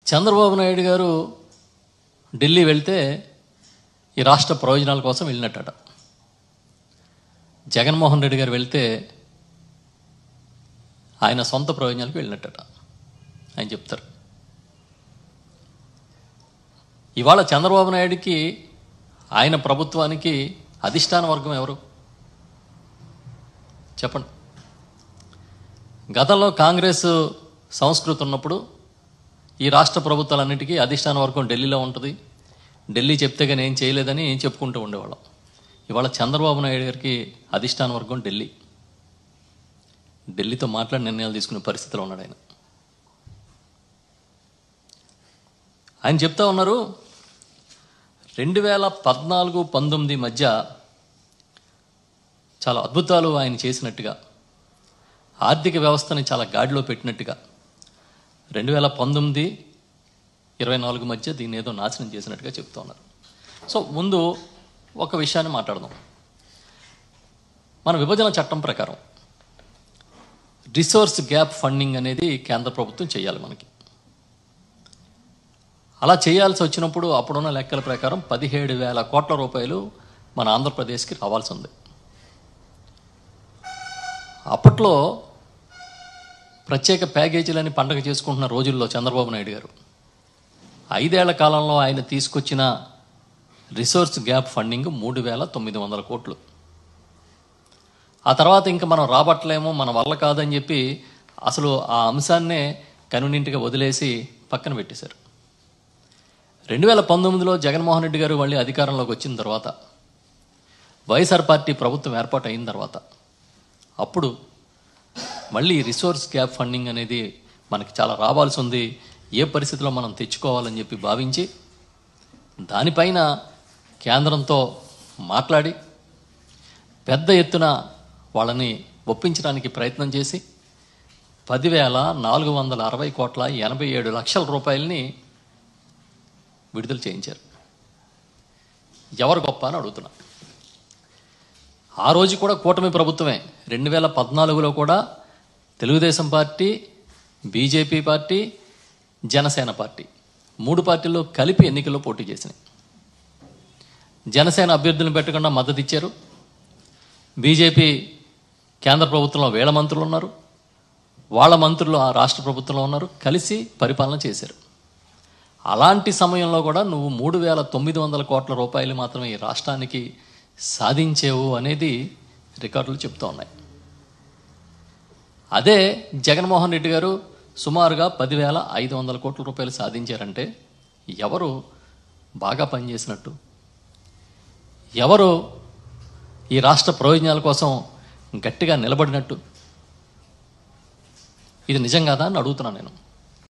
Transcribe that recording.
చంద్రబాబు నాయుడు గారు ఢిల్లీ వెళ్తే ఈ రాష్ట్ర ప్రయోజనాల కోసం వెళ్ళినట్టట. జగన్మోహన్ రెడ్డి గారు వెళ్తే ఆయన సొంత ప్రయోజనాలకు వెళ్ళినట్టట ఆయన చెప్తారు. ఇవాళ చంద్రబాబు నాయుడికి ఆయన ప్రభుత్వానికి అధిష్టాన వర్గం ఎవరు చెప్పండి. గతంలో కాంగ్రెస్ సంస్కృతి ఉన్నప్పుడు ఈ రాష్ట్ర ప్రభుత్వాలన్నిటికీ అధిష్టాన వర్గం ఢిల్లీలో ఉంటుంది, ఢిల్లీ చెప్తే కానీ ఏం చేయలేదని చెప్పుకుంటూ ఉండేవాళ్ళం. ఇవాళ చంద్రబాబు నాయుడు గారికి అధిష్టాన వర్గం ఢిల్లీతో మాట్లాడి నిర్ణయాలు తీసుకునే పరిస్థితిలో ఉన్నాడు ఆయన. ఆయన చెప్తా ఉన్నారు 2014-19 మధ్య చాలా అద్భుతాలు ఆయన చేసినట్టుగా, ఆర్థిక వ్యవస్థని చాలా గాడిలో పెట్టినట్టుగా, 2019-24 మధ్య దీన్ని ఏదో నాశనం చేసినట్టుగా చెప్తా ఉన్నారు. సో ముందు ఒక విషయాన్ని మాట్లాడదాం. మన విభజన చట్టం ప్రకారం రిసోర్స్ గ్యాప్ ఫండింగ్ అనేది కేంద్ర ప్రభుత్వం చేయాలి. మనకి అలా చేయాల్సి వచ్చినప్పుడు అప్పుడున్న లెక్కల ప్రకారం 17,000 కోట్ల రూపాయలు మన ఆంధ్రప్రదేశ్కి రావాల్సి ఉంది. అప్పట్లో ప్రత్యేక ప్యాకేజీలని పండగ చేసుకుంటున్న రోజుల్లో చంద్రబాబు నాయుడు గారు 5 ఏళ్ల కాలంలో ఆయన తీసుకొచ్చిన రిసోర్స్ గ్యాప్ ఫండింగ్ 3,900 కోట్లు. ఆ తర్వాత ఇంకా మనం రాబట్టలేము, మన వల్ల కాదని చెప్పి అసలు ఆ అంశాన్నే కనునింటిగా వదిలేసి పక్కన పెట్టేశారు. 2019లో జగన్మోహన్ రెడ్డి గారు మళ్ళీ అధికారంలోకి వచ్చిన తర్వాత, వైఎస్ఆర్ పార్టీ ప్రభుత్వం ఏర్పాటు అయిన తర్వాత, అప్పుడు మళ్ళీ రిసోర్స్ గ్యాప్ ఫండింగ్ అనేది మనకి చాలా రావాల్సి ఉంది, ఏ పరిస్థితిలో మనం తెచ్చుకోవాలని చెప్పి భావించి దానిపైన కేంద్రంతో మాట్లాడి పెద్ద ఎత్తున వాళ్ళని ఒప్పించడానికి ప్రయత్నం చేసి 10,460,87 రూపాయలని విడుదల చేయించారు. ఎవరు గొప్ప అని అడుగుతున్నా. ఆ రోజు కూడా కూటమి ప్రభుత్వమే. 2014లో కూడా Telugu Desam party, BJP party, Janasena party 3 పార్టీల్లో కలిపి ఎన్నికల్లో పోటీ చేసినాయి. జనసేన అభ్యర్థులను పెట్టకుండా మద్దతు ఇచ్చారు. బీజేపీ కేంద్ర ప్రభుత్వంలో వేల మంత్రులు ఉన్నారు, వాళ్ళ మంత్రులు ఆ రాష్ట్ర ప్రభుత్వంలో ఉన్నారు, కలిసి పరిపాలన చేశారు. అలాంటి సమయంలో కూడా నువ్వు 3,900 కోట్ల రూపాయలు మాత్రమే ఈ రాష్ట్రానికి సాధించేవు అనేది రికార్డులు చెప్తూ ఉన్నాయి. అదే జగన్మోహన్ రెడ్డి గారు సుమారుగా 10,500 కోట్ల రూపాయలు సాధించారంటే ఎవరు బాగా పనిచేసినట్టు, ఎవరు ఈ రాష్ట్ర ప్రయోజనాల కోసం గట్టిగా నిలబడినట్టు? ఇది నిజం కాదా అని అడుగుతున్నాను నేను.